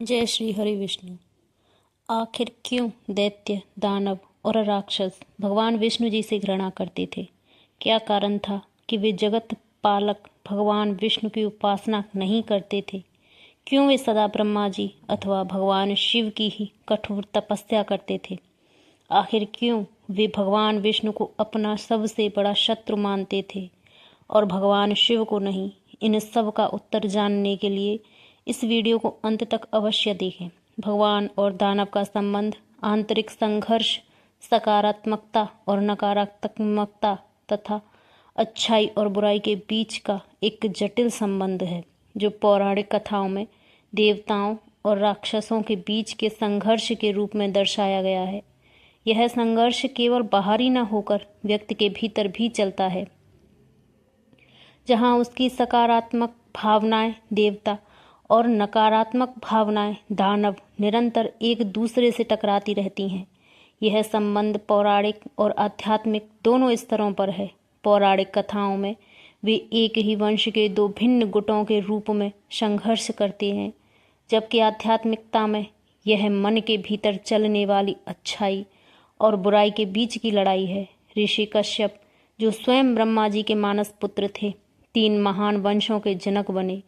जय श्री हरि विष्णु। आखिर क्यों दैत्य, दानव और राक्षस भगवान विष्णु जी से घृणा करते थे? क्या कारण था कि वे जगत पालक भगवान विष्णु की उपासना नहीं करते थे? क्यों वे सदा ब्रह्मा जी अथवा भगवान शिव की ही कठोर तपस्या करते थे? आखिर क्यों वे भगवान विष्णु को अपना सबसे बड़ा शत्रु मानते थे और भगवान शिव को नहीं? इन सब का उत्तर जानने के लिए इस वीडियो को अंत तक अवश्य देखें। भगवान और दानव का संबंध आंतरिक संघर्ष, सकारात्मकता और नकारात्मकता तथा अच्छाई और बुराई के बीच का एक जटिल संबंध है, जो पौराणिक कथाओं में देवताओं और राक्षसों के बीच के संघर्ष के रूप में दर्शाया गया है। यह संघर्ष केवल बाहरी न होकर व्यक्ति के भीतर भी चलता है, जहाँ उसकी सकारात्मक भावनाएं देवता और नकारात्मक भावनाएं दानव निरंतर एक दूसरे से टकराती रहती हैं। यह संबंध पौराणिक और आध्यात्मिक दोनों स्तरों पर है। पौराणिक कथाओं में वे एक ही वंश के दो भिन्न गुटों के रूप में संघर्ष करते हैं, जबकि आध्यात्मिकता में यह मन के भीतर चलने वाली अच्छाई और बुराई के बीच की लड़ाई है। ऋषि कश्यप, जो स्वयं ब्रह्मा जी के मानस पुत्र थे, 3 महान वंशों के जनक बने,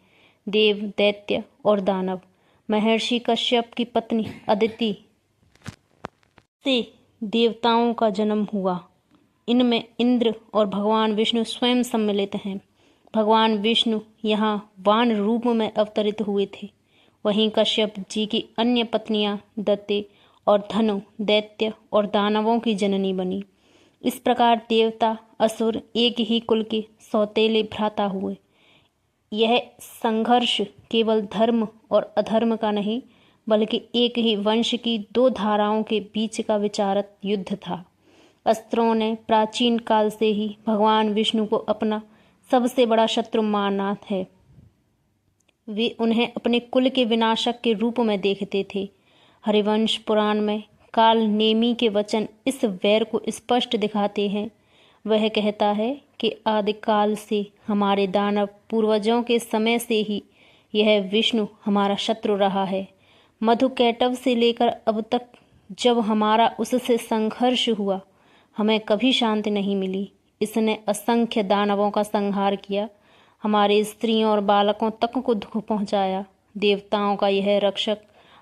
देव, दैत्य और दानव। महर्षि कश्यप की पत्नी अदिति से देवताओं का जन्म हुआ। इनमें इंद्र और भगवान विष्णु स्वयं सम्मिलित हैं। भगवान विष्णु यहाँ वान रूप में अवतरित हुए थे। वहीं कश्यप जी की अन्य पत्नियां दत्ते और धनु दैत्य और दानवों की जननी बनी। इस प्रकार देवता असुर एक ही कुल के सौतेले भ्राता हुए। यह संघर्ष केवल धर्म और अधर्म का नहीं, बल्कि एक ही वंश की 2 धाराओं के बीच का विचारत युद्ध था। अस्त्रों ने प्राचीन काल से ही भगवान विष्णु को अपना सबसे बड़ा शत्रु माना है। वे उन्हें अपने कुल के विनाशक के रूप में देखते थे। हरिवंश पुराण में काल नेमी के वचन इस वैर को स्पष्ट दिखाते हैं। वह कहता है कि आदिकाल से, हमारे दानव पूर्वजों के समय से ही यह विष्णु हमारा शत्रु रहा है। मधुकैटभ से लेकर अब तक जब हमारा उससे संघर्ष हुआ, हमें कभी शांति नहीं मिली। इसने असंख्य दानवों का संहार किया, हमारे स्त्रियों और बालकों तक को दुख पहुंचाया। देवताओं का यह रक्षक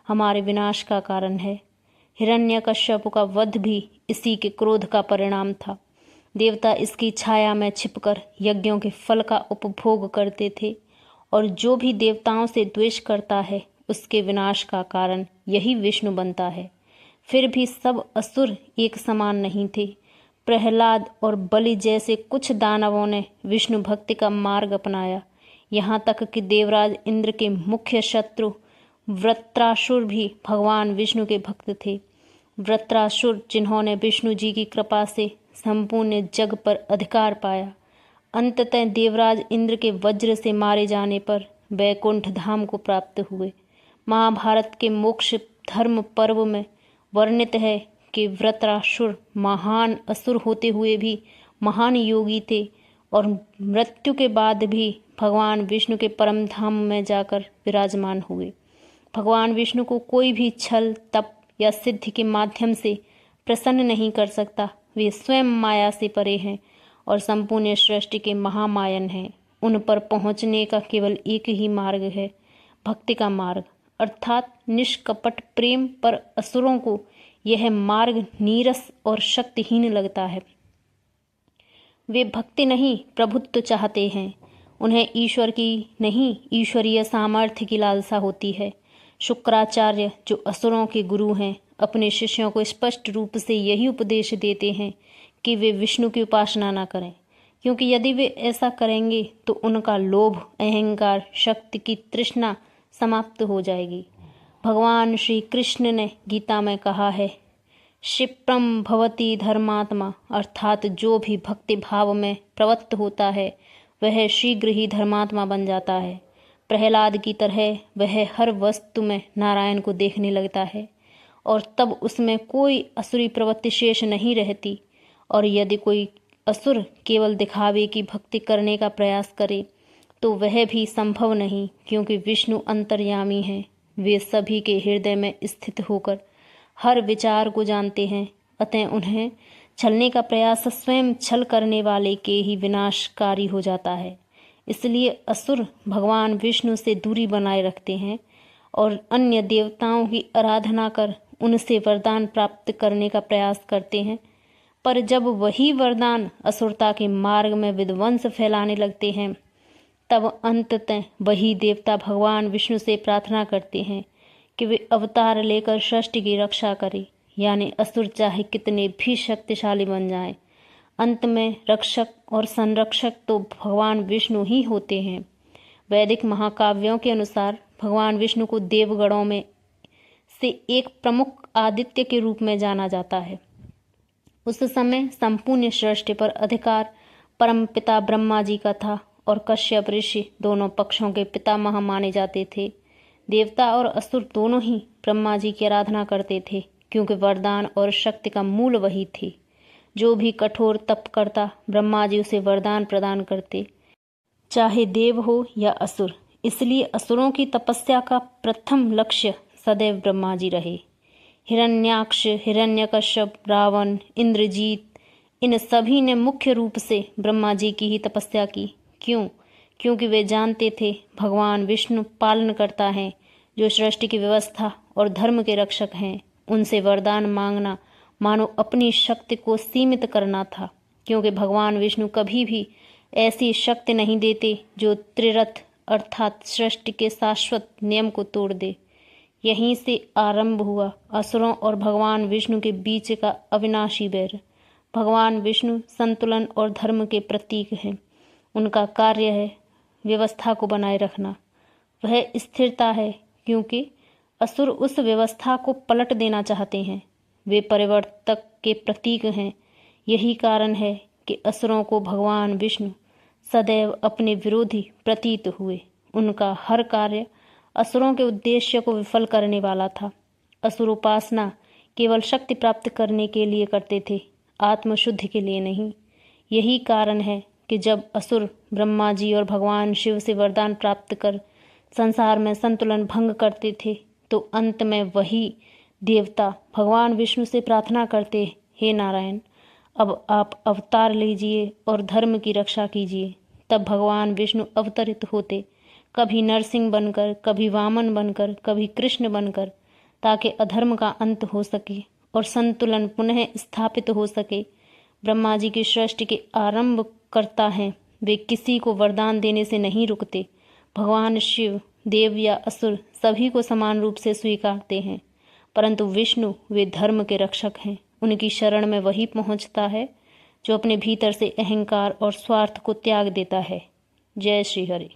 हमारे विनाश का कारण है। हिरण्यकश्यप का वध भी इसी के क्रोध का परिणाम था। देवता इसकी छाया में छिपकर यज्ञों के फल का उपभोग करते थे, और जो भी देवताओं से द्वेष करता है, उसके विनाश का कारण यही विष्णु बनता है। फिर भी सब असुर एक समान नहीं थे। प्रहलाद और बलि जैसे कुछ दानवों ने विष्णु भक्ति का मार्ग अपनाया। यहाँ तक कि देवराज इंद्र के मुख्य शत्रु वृत्रासुर भी भगवान विष्णु के भक्त थे। वृत्रासुर, जिन्होंने विष्णु जी की कृपा से संपूर्ण जग पर अधिकार पाया, अंततः देवराज इंद्र के वज्र से मारे जाने पर वैकुंठ धाम को प्राप्त हुए। महाभारत के मोक्ष धर्म पर्व में वर्णित है कि वृत्रासुर महान असुर होते हुए भी महान योगी थे, और मृत्यु के बाद भी भगवान विष्णु के परम धाम में जाकर विराजमान हुए। भगवान विष्णु को कोई भी छल, तप या सिद्धि के माध्यम से प्रसन्न नहीं कर सकता। वे स्वयं माया से परे हैं और संपूर्ण सृष्टि के महामायन हैं। उन पर पहुंचने का केवल एक ही मार्ग है, भक्ति का मार्ग, अर्थात निष्कपट प्रेम। पर असुरों को यह मार्ग नीरस और शक्तिहीन लगता है। वे भक्ति नहीं, प्रभुत्व चाहते हैं। उन्हें ईश्वर की नहीं, ईश्वरीय सामर्थ्य की लालसा होती है। शुक्राचार्य, जो असुरों के गुरु हैं, अपने शिष्यों को स्पष्ट रूप से यही उपदेश देते हैं कि वे विष्णु की उपासना न करें, क्योंकि यदि वे ऐसा करेंगे तो उनका लोभ, अहंकार, शक्ति की तृष्णा समाप्त हो जाएगी। भगवान श्री कृष्ण ने गीता में कहा है, क्षिप्रम भवति धर्मात्मा, अर्थात जो भी भक्ति भाव में प्रवृत्त होता है, वह शीघ्र ही धर्मात्मा बन जाता है। प्रहलाद की तरह वह हर वस्तु में नारायण को देखने लगता है, और तब उसमें कोई असुरी प्रवृत्ति शेष नहीं रहती। और यदि कोई असुर केवल दिखावे की भक्ति करने का प्रयास करे, तो वह भी संभव नहीं, क्योंकि विष्णु अंतर्यामी हैं। वे सभी के हृदय में स्थित होकर हर विचार को जानते हैं, अतः उन्हें छलने का प्रयास स्वयं छल करने वाले के ही विनाशकारी हो जाता है। इसलिए असुर भगवान विष्णु से दूरी बनाए रखते हैं और अन्य देवताओं की आराधना कर उनसे वरदान प्राप्त करने का प्रयास करते हैं। पर जब वही वरदान असुरता के मार्ग में विध्वंस फैलाने लगते हैं, तब अंततः वही देवता भगवान विष्णु से प्रार्थना करते हैं कि वे अवतार लेकर सृष्टि की रक्षा करें। यानी असुर चाहे कितने भी शक्तिशाली बन जाएं, अंत में रक्षक और संरक्षक तो भगवान विष्णु ही होते हैं। वैदिक महाकाव्यों के अनुसार भगवान विष्णु को देवगणों में से एक प्रमुख आदित्य के रूप में जाना जाता है। उस समय संपूर्ण सृष्टि पर अधिकार परमपिता ब्रह्मा जी का था और कश्यप ऋषि दोनों पक्षों के पितामह माने जाते थे। देवता और असुर दोनों ही ब्रह्मा जी की आराधना करते थे, क्योंकि वरदान और शक्ति का मूल वही थे। जो भी कठोर तप करता, ब्रह्मा जी उसे वरदान प्रदान करते, चाहे देव हो या असुर। इसलिए असुरों की तपस्या का प्रथम लक्ष्य सदैव ब्रह्मा जी रहे। हिरण्याक्ष, हिरण्यकश्यप, रावण, इंद्रजीत, इन सभी ने मुख्य रूप से ब्रह्मा जी की ही तपस्या की। क्यों? क्योंकि वे जानते थे भगवान विष्णु पालन करता है, जो सृष्टि की व्यवस्था और धर्म के रक्षक हैं। उनसे वरदान मांगना मानो अपनी शक्ति को सीमित करना था, क्योंकि भगवान विष्णु कभी भी ऐसी शक्ति नहीं देते जो त्रिरथ अर्थात सृष्टि के शाश्वत नियम को तोड़ दे। यहीं से आरंभ हुआ असुरों और भगवान विष्णु के बीच का अविनाशी बैर। भगवान विष्णु संतुलन और धर्म के प्रतीक हैं। उनका कार्य है व्यवस्था को बनाए रखना। वह स्थिरता है, क्योंकि असुर उस व्यवस्था को पलट देना चाहते हैं। वे परिवर्तक के प्रतीक हैं। यही कारण है कि असुरों को भगवान विष्णु सदैव अपने विरोधी प्रतीत हुए। उनका हर कार्य असुरों के उद्देश्य को विफल करने वाला था। असुर उपासना केवल शक्ति प्राप्त करने के लिए करते थे, आत्मशुद्धि के लिए नहीं। यही कारण है कि जब असुर ब्रह्मा जी और भगवान शिव से वरदान प्राप्त कर संसार में संतुलन भंग करते थे, तो अंत में वही देवता भगवान विष्णु से प्रार्थना करते, हे नारायण, अब आप अवतार लीजिए और धर्म की रक्षा कीजिए। तब भगवान विष्णु अवतरित होते, कभी नरसिंह बनकर, कभी वामन बनकर, कभी कृष्ण बनकर, ताकि अधर्म का अंत हो सके और संतुलन पुनः स्थापित हो सके। ब्रह्मा जी की सृष्टि के आरंभ करता है। वे किसी को वरदान देने से नहीं रुकते। भगवान शिव देव या असुर सभी को समान रूप से स्वीकारते हैं, परंतु विष्णु वे धर्म के रक्षक हैं। उनकी शरण में वही पहुंचता है जो अपने भीतर से अहंकार और स्वार्थ को त्याग देता है। जय श्री हरि।